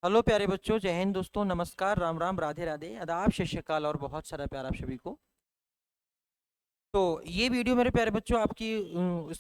Hello प्यारे बच्चों, जय हिंद दोस्तों, नमस्कार, राम राम, राधे राधे, आदाब, सत श्री अकाल और बहुत सारा प्यार आप सभी को। तो ये वीडियो मेरे प्यारे बच्चों आपकी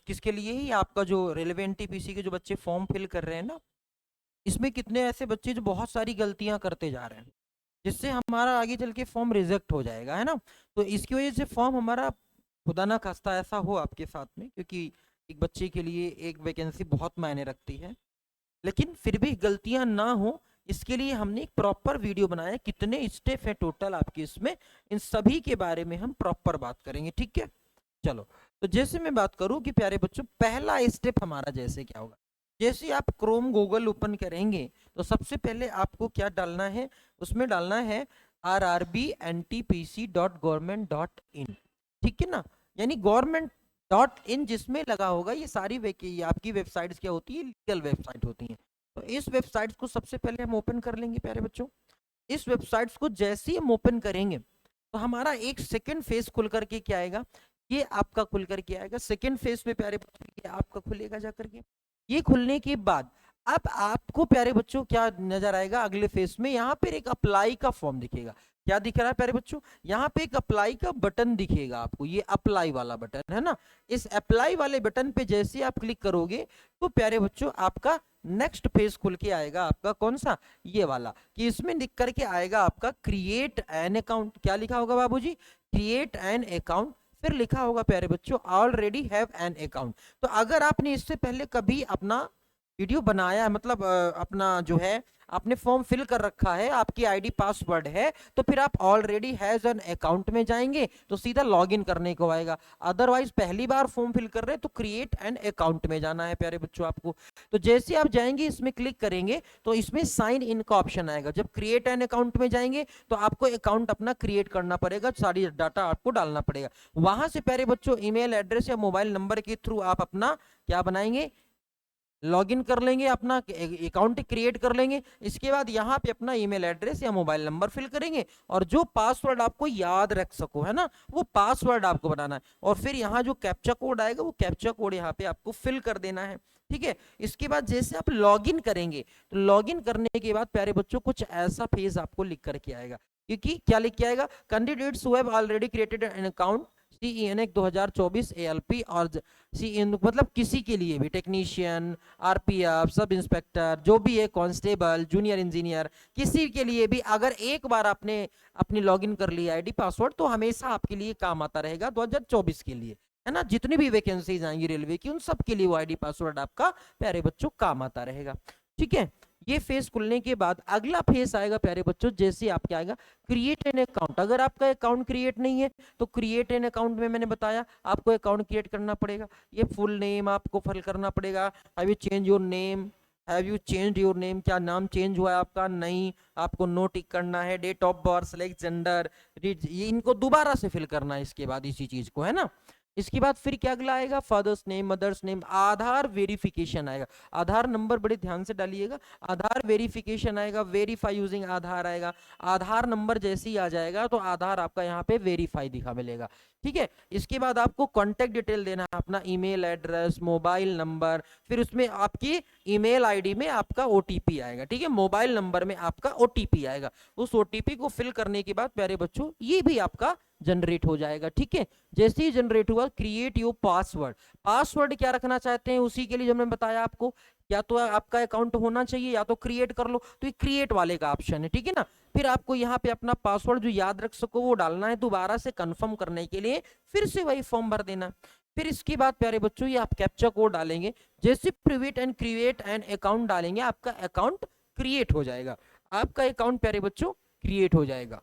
किसके लिए ही आपका जो रेलेवेंट टीपीसी के जो बच्चे फॉर्म फिल कर रहे हैं ना, इसमें कितने ऐसे बच्चे जो बहुत सारी गलतियां करते जा रहे हैं, जिससे हमारा आगे चल के फॉर्म रिजेक्ट हो जाएगा, है ना। तो इसकी वजह से फॉर्म हमारा, खुदा ना खास्ता ऐसा हो आपके साथ में, क्योंकि एक बच्चे के लिए एक वैकेंसी बहुत मायने रखती है, लेकिन फिर भी गलतियां ना हो, इसके लिए हमने एक प्रॉपर वीडियो बनाया है। कितने स्टेप है टोटल आपके इसमें, इन सभी के बारे में हम प्रॉपर बात करेंगे, ठीक है। चलो, तो जैसे मैं बात करूं कि प्यारे बच्चों, पहला स्टेप हमारा जैसे क्या होगा, जैसे आप क्रोम गूगल ओपन करेंगे तो सबसे पहले आपको क्या डालना है, उसमें डालना है rrbntpc.government.in, ठीक है ना। यानी government.in जिसमें लगा होगा, ये सारी ये आपकी वेबसाइट्स क्या होती है, लीगल वेबसाइट होती हैं। तो इस वेबसाइट को सबसे पहले हम ओपन कर लेंगे प्यारे बच्चों। इस वेबसाइट्स को जैसे ही हम ओपन करेंगे तो हमारा एक सेकंड फेस खुल करके क्या आएगा, ये आपका खुल करके आएगा। सेकंड फेस में प्यारे बच्चों ये आपका खुलेगा जा करके। ये खुलने के बाद अब आपको प्यारे बच्चों क्या नजर आएगा, अगले फेस में यहाँ पर एक अप्लाई का फॉर्म दिखेगा। क्या दिख रहा है प्यारे बच्चों, यहाँ पे एक अप्लाई का बटन दिखेगा आपको, ये अप्लाई वाला बटन है ना। इस अप्लाई वाले बटन पे जैसे आप क्लिक करोगे तो प्यारे बच्चों आपका नेक्स्ट पेज खुल के आएगा, आपका कौन सा, ये वाला, कि इसमें लिख करके आएगा आपका क्रिएट एन अकाउंट। क्या लिखा होगा बाबूजी, क्रिएट एन अकाउंट। फिर लिखा होगा प्यारे बच्चों ऑलरेडी हैव एन अकाउंट। तो अगर आपने इससे पहले कभी अपना वीडियो बनाया है, मतलब अपना जो है आपने फॉर्म फिल कर रखा है, आपकी आईडी पासवर्ड है, तो फिर आप ऑलरेडी हैज एन अकाउंट में जाएंगे तो सीधा लॉगिन करने को आएगा। अदरवाइज पहली बार फॉर्म फिल कर रहे हैं तो क्रिएट एन अकाउंट में जाना है प्यारे बच्चों आपको। तो जैसे आप जाएंगे इसमें क्लिक करेंगे तो इसमें साइन इन का ऑप्शन आएगा। जब क्रिएट एन अकाउंट में जाएंगे तो आपको अकाउंट अपना क्रिएट करना पड़ेगा, सारी डाटा आपको डालना पड़ेगा। वहां से प्यारे बच्चों ईमेल एड्रेस या मोबाइल नंबर के थ्रू आप अपना क्या बनाएंगे, लॉगिन कर लेंगे, अपना अकाउंट क्रिएट कर लेंगे। इसके बाद यहाँ पे अपना ईमेल एड्रेस या मोबाइल नंबर फिल करेंगे और जो पासवर्ड आपको याद रख सको, है ना, वो पासवर्ड आपको बनाना है। और फिर यहाँ जो कैप्चा कोड आएगा वो कैप्चा कोड यहाँ पे आपको फिल कर देना है, ठीक है। इसके बाद जैसे आप लॉगिन करेंगे तो लॉगिन करने के बाद प्यारे बच्चों कुछ ऐसा पेज आपको लिख करके आएगा, क्योंकि क्या लिख के आएगा, candidates who have already created an account CEN 2024 ALP और CEN मतलब किसी के लिए भी, टेक्नीशियन, RPF, सब इंस्पेक्टर, जो भी है, कांस्टेबल, जूनियर इंजीनियर, किसी के लिए भी अगर एक बार आपने अपनी लॉगिन कर लिया आईडी पासवर्ड तो हमेशा आपके लिए काम आता रहेगा 2024 के लिए, है ना। जितनी भी वैकेंसीज आएंगी रेलवे की उन सब के लिए वो आईडी पासवर्ड आपका प्यारे बच्चों काम आता रहेगा, ठीक है। ये फेस खुलने के बाद अगला फेस आएगा प्यारे बच्चों, जैसे आपके आएगा क्रिएट एन अकाउंट। अगर आपका अकाउंट क्रिएट नहीं है तो क्रिएट एन अकाउंट में मैंने बताया आपको अकाउंट क्रिएट करना पड़ेगा। ये फुल नेम आपको फिल करना पड़ेगा, have you change your name, have you change your name, क्या नाम चेंज हुआ है आपका, नहीं, आपको नो टिक करना है। Date of birth, select gender, ये इनको दोबारा से फिल करना है इसके बाद इसी चीज को, है ना। इसके बाद फिर क्या अगला आएगा, फादर्स नेम, मदर्स नेम, आधार वेरिफिकेशन आएगा। आधार नंबर बड़े ध्यान से डालिएगा, आधार वेरिफिकेशन आएगा, वेरीफाई यूजिंग आधार आएगा। आधार नंबर जैसे ही आ जाएगा तो आधार आपका यहाँ पे वेरीफाई दिखा मिलेगा, ठीक है। इसके बाद आपको कॉन्टेक्ट डिटेल देना है, अपना ईमेल एड्रेस, मोबाइल नंबर, फिर उसमें आपकी ईमेल आईडी में आपका ओटीपी आएगा, ठीक है, मोबाइल नंबर में आपका ओटीपी आएगा। उस ओटीपी को फिल करने के बाद प्यारे बच्चों ये भी आपका जनरेट हो जाएगा, ठीक है। जैसे ही जनरेट हुआ, क्रिएट योर पासवर्ड। पासवर्ड क्या रखना चाहते हैं उसी के लिए जो मैंने बताया आपको, या तो आपका अकाउंट होना चाहिए या तो क्रिएट कर लो, तो ये क्रिएट वाले का ऑप्शन है, ठीक है ना। फिर आपको यहाँ पे अपना पासवर्ड जो याद रख सको वो डालना है, दोबारा से कंफर्म करने के लिए फिर से वही फॉर्म भर देना। फिर इसके बाद प्यारे बच्चों ये आप कैप्चा कोड डालेंगे, जैसे private and create and account डालेंगे आपका अकाउंट क्रिएट हो जाएगा। आपका अकाउंट प्यारे बच्चों क्रिएट हो जाएगा।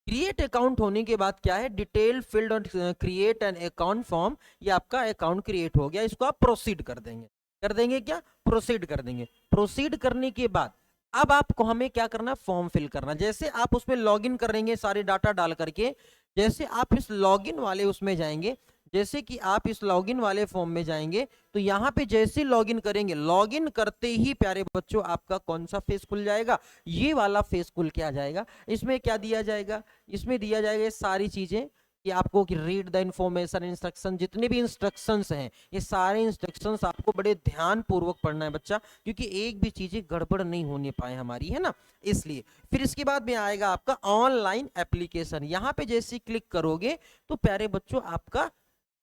क्रिएट अकाउंट होने के बाद क्या है, डिटेल फील्ड और क्रिएट एन अकाउंट फॉर्म, ये आपका अकाउंट क्रिएट हो गया। इसको आप प्रोसीड कर देंगे, कर देंगे क्या, प्रोसीड कर देंगे। प्रोसीड करने के बाद अब आपको हमें क्या करना, फॉर्म फिल करना। जैसे आप उसमें लॉगिन करेंगे सारे डाटा डाल करके, जैसे आप इस लॉगिन वाले उसमें जाएंगे, जैसे कि आप इस लॉगिन वाले फॉर्म में जाएंगे तो यहाँ पे जैसे लॉगिन करेंगे, लॉगिन करते ही प्यारे बच्चों आपका कौन सा फेस खुल जाएगा, ये वाला फेस खुल के आ जाएगा। इसमें क्या दिया जाएगा, इसमें दिया जाएगा ये सारी चीजें, कि आपको कि रीड द इंफॉर्मेशन इंस्ट्रक्शन, जितने भी इंस्ट्रक्शंस हैं ये सारे इंस्ट्रक्शंस आपको बड़े ध्यान पूर्वक पढ़ना है बच्चा, क्योंकि एक भी चीजें गड़बड़ नहीं होने पाए हमारी, है ना, इसलिए। फिर इसके बाद में आएगा आपका ऑनलाइन एप्लीकेशन। यहाँ पे जैसे क्लिक करोगे तो प्यारे बच्चों आपका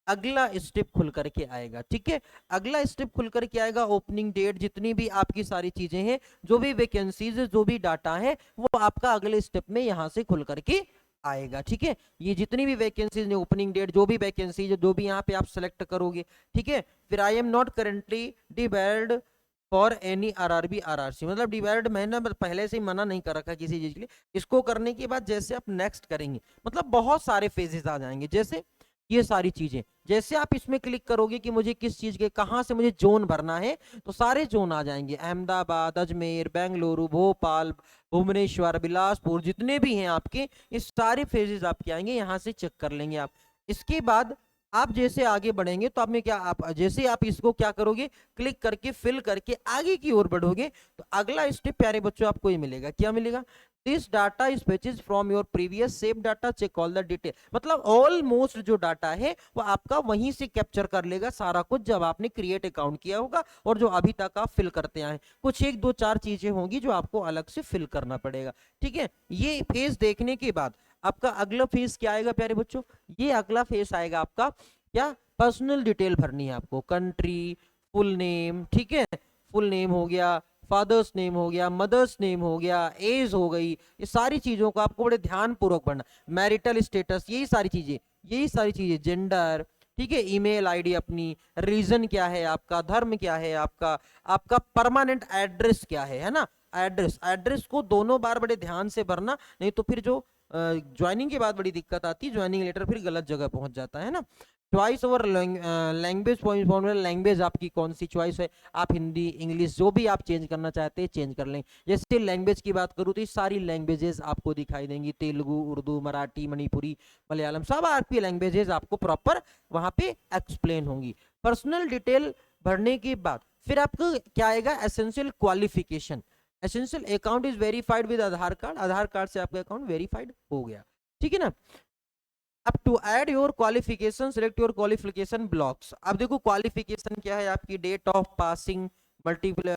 अगला स्टेप खुल करके आएगा, ठीक है। अगला स्टेप खुल करके आएगा, ओपनिंग डेट, जितनी भी आपकी सारी चीजें हैं, जो भी वैकेंसीज, जो भी डाटा है, वो आपका अगले स्टेप में यहाँ से खुल करके आएगा, ठीक है। ये जितनी भी वैकेंसीज ने, ओपनिंग डेट, जो भी वैकेंसीज, जो भी यहाँ पे आप सेलेक्ट करोगे, ठीक है। फिर I am not currently debarred for any RRB RRC, मतलब डिबेल्ड मैंने पहले से ही मना नहीं कर रखा किसी चीज के लिए। इसको करने के बाद जैसे आप नेक्स्ट करेंगे, मतलब बहुत सारे फेजेस आ जाएंगे, जैसे ये सारी चीजें, जैसे आप इसमें क्लिक करोगे कि मुझे किस चीज के कहां से मुझे जोन भरना है, तो सारे जोन आ जाएंगे, अहमदाबाद, अजमेर, बेंगलुरु, भोपाल, भुवनेश्वर, बिलासपुर, जितने भी हैं आपके, इस सारे फेजेस आपके आएंगे, यहाँ से चेक कर लेंगे आप। इसके बाद आप जैसे आगे बढ़ेंगे तो आप में क्या, आप जैसे आप इसको क्या करोगे, क्लिक करके फिल करके आगे की ओर बढ़ोगे, तो अगला स्टेप प्यारे बच्चों आपको ये मिलेगा, क्या मिलेगा, this data is fetches from your previous save data, check all the detail, मतलब ऑलमोस्ट जो डाटा है वो आपका वहीं से कैप्चर कर लेगा सारा कुछ, जब आपने क्रिएट अकाउंट किया होगा और जो अभी तक आप फिल करते आए। कुछ एक दो चार चीजें होंगी जो आपको अलग से फिल करना पड़ेगा, ठीक है। ये फेज देखने के बाद आपका अगला फेज क्या आएगा प्यारे बच्चों, ये अगला फेज आएगा आपका क्या, पर्सनल डिटेल भरनी है आपको, कंट्री, फुल नेम, ठीक है, फुल नेम हो गया, फादर्स नेम हो गया, मदर्स नेम हो गया, एज हो गई, ये सारी चीजों को आपको बड़े ध्यान पूर्वक पढ़ना, मैरिटल स्टेटस, यही सारी चीजें, जेंडर, ठीक है, ईमेल आईडी अपनी, रीजन क्या है आपका, धर्म क्या है आपका, आपका परमानेंट एड्रेस क्या है ना, एड्रेस को दोनों बार बड़े ध्यान से भरना, नहीं तो फिर जो ज्वाइनिंग के बाद बड़ी दिक्कत आती है, ज्वाइनिंग लेटर फिर गलत जगह पहुंच जाता है ना। चॉइस ओवर लैंग्वेज, लैंग्वेज आपकी कौन सी चॉइस है, आप हिंदी, इंग्लिश, जो भी आप चेंज करना चाहते हैं चेंज कर लें। जैसे लैंग्वेज की बात करूँ तो सारी लैंग्वेजेस आपको दिखाई देंगी, तेलुगु, उर्दू, मराठी, मणिपुरी, मलयालम, सब आपकी लैंग्वेजेस आपको प्रॉपर वहां पे एक्सप्लेन होंगी। पर्सनल डिटेल भरने के बाद फिर आपको क्या आएगा, essential qualification, essential account is verified with Aadhaar card, Aadhaar card से आपका अकाउंट वेरीफाइड हो गया, ठीक है ना। अब to add your qualification, select your qualification blocks. अब देखो क्वालिफिकेशन क्या है आपकी, डेट ऑफ पासिंग, मल्टीपल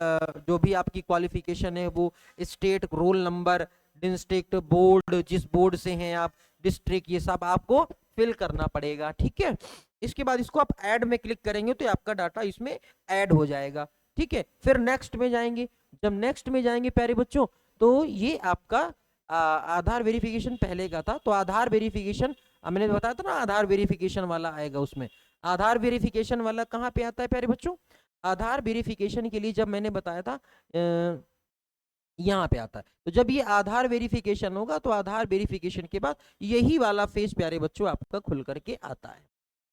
जो भी आपकी क्वालिफिकेशन है वो, state, roll number, district, board, जिस बोर्ड से हैं आप, डिस्ट्रिक्ट, ये सब आपको फिल करना पड़ेगा, ठीक है। इसके बाद इसको आप ऐड में क्लिक करेंगे तो आपका डाटा इसमें ऐड हो जाएगा, ठीक है। फिर नेक्स्ट में जाएंगे, जब नेक्स्ट में जाएंगे प्यारे बच्चों, तो ये आपका आधार वेरिफिकेशन पहले का था, तो आधार वेरिफिकेशन मैंने बताया था ना, आधार वेरिफिकेशन वाला आएगा उसमें। आधार वेरिफिकेशन वाला कहाँ पे आता है प्यारे बच्चों, आधार वेरिफिकेशन के लिए जब मैंने बताया था यहाँ पे आता है, तो जब ये आधार वेरिफिकेशन होगा तो आधार वेरिफिकेशन के बाद यही वाला फेज प्यारे बच्चों आपका खुल करके आता है।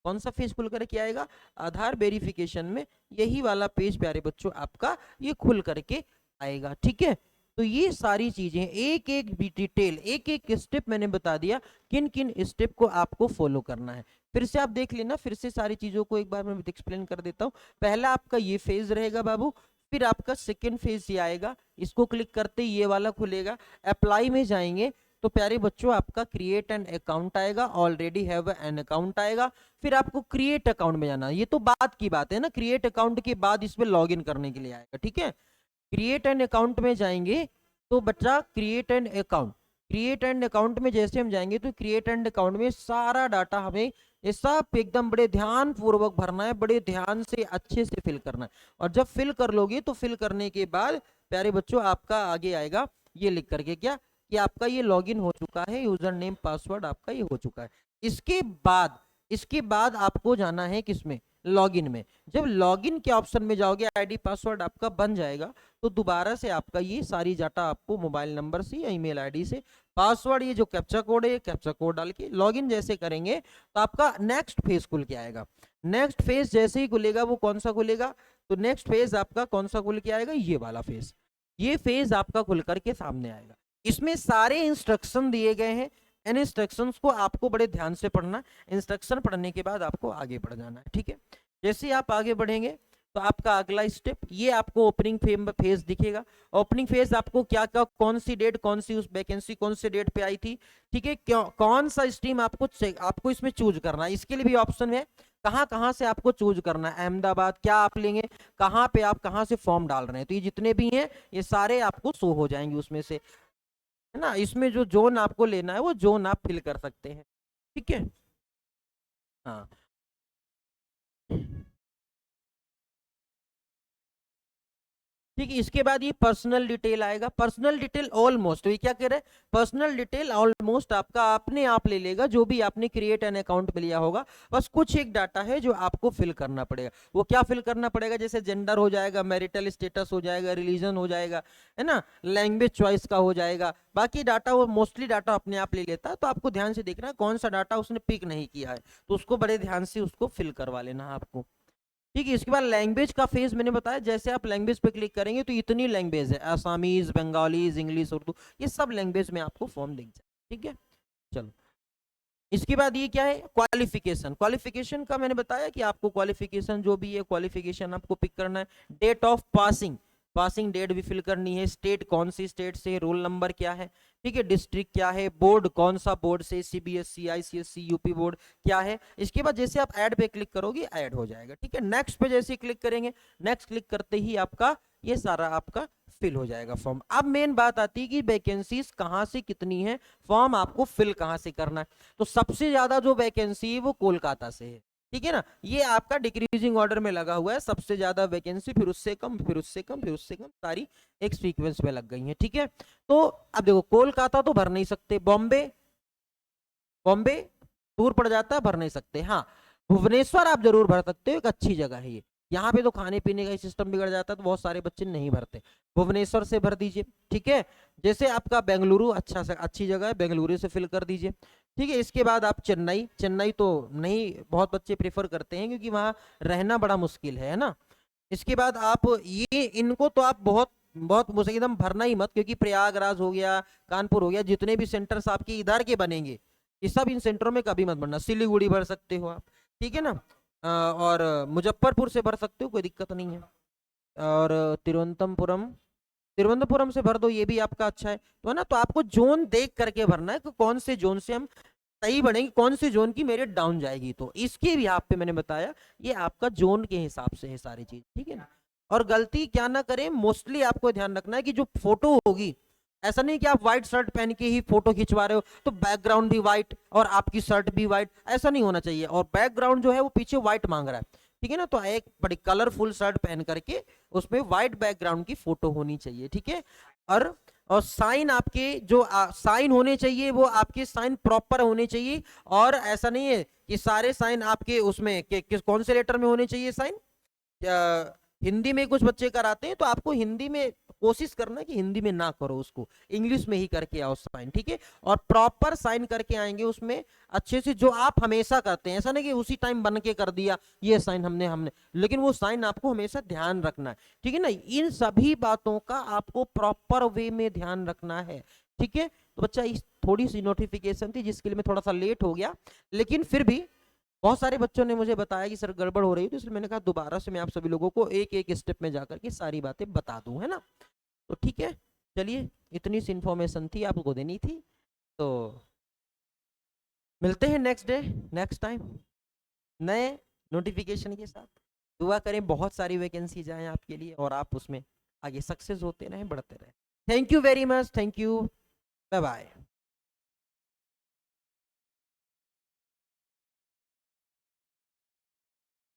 कौन सा फेज खुल करके आएगा, आधार वेरिफिकेशन में यही वाला पेज प्यारे बच्चों आपका ये खुल करके आएगा, ठीक है। तो ये सारी चीजें एक एक डिटेल, एक एक स्टेप मैंने बता दिया, किन किन स्टेप को आपको फॉलो करना है। फिर से आप देख लेना, फिर से सारी चीजों को एक बार मैं एक्सप्लेन कर देता हूँ। पहला आपका ये फेज रहेगा बाबू, फिर आपका सेकेंड फेज ये आएगा, इसको क्लिक करते ही ये वाला खुलेगा। अप्लाई में जाएंगे तो प्यारे बच्चों आपका क्रिएट एन अकाउंट आएगा, ऑलरेडी हैव एन अकाउंट आएगा। फिर आपको क्रिएट अकाउंट में जाना, ये तो बात की बात है ना, क्रिएट अकाउंट के बाद इसमें लॉगिन करने के लिए आएगा, ठीक है। क्रिएट एन अकाउंट में जाएंगे तो बच्चा create an account, create and account में जैसे हम जाएंगे तो क्रिएट एंड अकाउंट में सारा डाटा हमें ये सब एकदम बड़े ध्यान पूर्वक भरना है, बड़े ध्यान से अच्छे से फिल करना है। और जब फिल कर लोगे तो फिल करने के बाद प्यारे बच्चों आपका आगे आएगा ये लिख करके क्या कि आपका ये लॉगिन हो चुका है, यूजर नेम पासवर्ड आपका ये हो चुका है। इसके बाद आपको जाना है किसमें, लॉगिन में। जब लॉगिन के ऑप्शन में जाओगे आईडी पासवर्ड आपका बन जाएगा, तो दोबारा से आपका ये सारी डाटा आपको मोबाइल नंबर से या ईमेल आईडी से पासवर्ड, ये जो कैप्चा कोड है कैप्चा कोड डाल के लॉगिन जैसे करेंगे तो आपका नेक्स्ट फेज खुल के आएगा। नेक्स्ट फेज जैसे ही खुलेगा वो कौन सा खुलेगा, तो नेक्स्ट फेज आपका कौन सा खुल के आएगा, ये वाला फेज। ये फेज आपका खुल करके सामने आएगा। इसमें सारे इंस्ट्रक्शन दिए गए हैं, इन इंस्ट्रक्शंस को आपको बड़े ध्यान से पढ़ना। इंस्ट्रक्शन पढ़ने के बाद आपको आगे बढ़ जाना है, ठीक है। जैसे आप आगे बढ़ेंगे तो आपका अगला स्टेप ये आपको ओपनिंग फेज दिखेगा। ओपनिंग फेज आपको क्या क्या, कौन सी डेट, कौन सी उस वैकेंसी कौन सी डेट पे आई थी, ठीक है, क्यों, कौन सा स्ट्रीम आपको इसमें चूज करना है, इसके लिए भी ऑप्शन है कहाँ कहाँ से आपको चूज करना है। अहमदाबाद क्या आप लेंगे, कहाँ पे आप कहाँ से फॉर्म डाल रहे हैं, तो ये जितने भी हैं ये सारे आपको शो हो जाएंगे उसमें से, है ना। इसमें जो जोन आपको लेना है वो जोन आप फिल कर सकते हैं, ठीक है। हाँ ठीक है, इसके बाद ये पर्सनल डिटेल आएगा। पर्सनल डिटेल ऑलमोस्ट, तो ये क्या कह रहा है, पर्सनल डिटेल ऑलमोस्ट आपका अपने आप ले लेगा, जो भी आपने क्रिएट एन अकाउंट में लिया होगा। बस कुछ एक डाटा है जो आपको फिल करना पड़ेगा। वो क्या फिल करना पड़ेगा, जैसे जेंडर हो जाएगा, मैरिटल स्टेटस हो जाएगा, रिलीजन हो जाएगा, है ना, लैंग्वेज चॉइस का हो जाएगा। बाकी डाटा वो मोस्टली डाटा अपने आप ले लेता है, तो आपको ध्यान से देखना कौन सा डाटा उसने पिक नहीं किया है, तो उसको बड़े ध्यान से उसको फिल करवा लेना है आपको, ठीक है। इसके बाद लैंग्वेज का फेज मैंने बताया, जैसे आप लैंग्वेज पे क्लिक करेंगे तो इतनी लैंग्वेज है, आसामीज, बंगालीज, इंग्लिश, उर्दू, ये सब लैंग्वेज में आपको फॉर्म दिख जाए, ठीक है। चलो, इसके बाद ये क्या है, क्वालिफिकेशन। क्वालिफिकेशन का मैंने बताया कि आपको क्वालिफिकेशन जो भी है क्वालिफिकेशन आपको पिक करना है। Date of passing, passing date भी फिल करनी है, स्टेट कौन सी स्टेट से, रोल नंबर क्या है, ठीक है, डिस्ट्रिक्ट क्या है, बोर्ड कौन सा बोर्ड से, सीबीएसई, आईसीएसई, यूपी बोर्ड क्या है। इसके बाद जैसे आप ऐड पे क्लिक करोगे ऐड हो जाएगा, ठीक है। नेक्स्ट पे जैसे क्लिक करेंगे, नेक्स्ट क्लिक करते ही आपका ये सारा आपका फिल हो जाएगा फॉर्म। अब मेन बात आती है कि वैकेंसीज कहाँ से कितनी है, फॉर्म आपको फिल कहाँ से करना है। तो सबसे ज्यादा जो वैकेंसी है वो कोलकाता से है, ठीक है ना। ये आपका डिक्रीजिंग ऑर्डर में लगा हुआ है, सबसे ज्यादा वैकेंसी, फिर उससे कम, फिर उससे कम, फिर उससे कम, सारी एक सीक्वेंस में लग गई है, ठीक है। तो अब देखो, कोलकाता तो भर नहीं सकते, बॉम्बे, बॉम्बे दूर पड़ जाता है, भर नहीं सकते। हाँ, भुवनेश्वर आप जरूर भर सकते हो, एक अच्छी जगह है ये। यहाँ पे तो खाने पीने का सिस्टम बिगड़ जाता है, तो बहुत सारे बच्चे नहीं भरते। भुवनेश्वर से भर दीजिए, ठीक है। जैसे आपका बेंगलुरु अच्छा से अच्छी जगह है, बेंगलुरु से फिल कर दीजिए, ठीक है। इसके बाद आप चेन्नई, चेन्नई तो नहीं बहुत बच्चे प्रेफर करते हैं क्योंकि वहाँ रहना बड़ा मुश्किल है ना। इसके बाद आप ये इनको तो आप बहुत बहुत मुझे एकदम भरना ही मत, क्योंकि प्रयागराज हो गया, कानपुर हो गया, जितने भी सेंटर्स आपके इधर के बनेंगे ये सब इन सेंटरों में कभी मत भरना। सिलीगुड़ी भर सकते हो आप, ठीक है ना। और मुजफ्फरपुर से भर सकते हो, कोई दिक्कत नहीं है। और तिरुवनंतपुरम, तिरुवनंतपुरम से भर दो, ये भी आपका अच्छा है, तो है ना। तो आपको जोन देख करके भरना है कि कौन से जोन से हम सही बढ़ेंगे, कौन से जोन की मेरिट डाउन जाएगी, तो इसके भी आप पे मैंने बताया ये आपका जोन के हिसाब से है सारी चीज, ठीक है ना। और गलती क्या ना करें, मोस्टली आपको ध्यान रखना है कि जो फोटो होगी, ऐसा नहीं कि आप व्हाइट शर्ट पहन के ही फोटो खिंचवा रहे हो तो बैकग्राउंड भी व्हाइट और आपकी शर्ट भी व्हाइट, ऐसा नहीं होना चाहिए। और बैकग्राउंड जो है वो पीछे व्हाइट मांग रहा है, ठीक है ना। तो एक बड़ी कलरफुल शर्ट पहन करके उसमें व्हाइट बैकग्राउंड की फोटो होनी चाहिए, ठीक है। और और साइन आपके जो साइन होने चाहिए वो आपके साइन प्रॉपर होने चाहिए। और ऐसा नहीं है कि सारे साइन आपके उसमें किस कौन से लेटर में होने चाहिए साइन, हिंदी में कुछ बच्चे कराते हैं, तो आपको हिंदी में कोशिश करना कि हिंदी में ना करो, उसको इंग्लिश में ही करके आओ साइन, ठीक है। और प्रॉपर साइन करके आएंगे उसमें अच्छे से, जो आप हमेशा करते हैं। ऐसा नहीं कि उसी टाइम बन के कर दिया ये साइन हमने हमने लेकिन वो साइन आपको हमेशा ध्यान रखना है, ठीक है ना। इन सभी बातों का आपको प्रॉपर वे में ध्यान रखना है, ठीक है। तो बच्चा इस थोड़ी सी नोटिफिकेशन थी जिसके लिए मैं थोड़ा सा लेट हो गया, लेकिन फिर भी बहुत सारे बच्चों ने मुझे बताया कि सर गड़बड़ हो रही है, तो इसलिए मैंने कहा दोबारा से मैं आप सभी लोगों को एक एक स्टेप में जाकर के सारी बातें बता दूं, है ना। तो ठीक है, चलिए, इतनी सी इन्फॉर्मेशन थी आपको देनी थी। तो मिलते हैं नेक्स्ट डे, नेक्स्ट टाइम, नए नोटिफिकेशन के साथ। दुआ करें बहुत सारी वैकेंसी जाए आपके लिए और आप उसमें आगे सक्सेस होते रहें, बढ़ते रहें। Thank you very much, thank you, bye bye.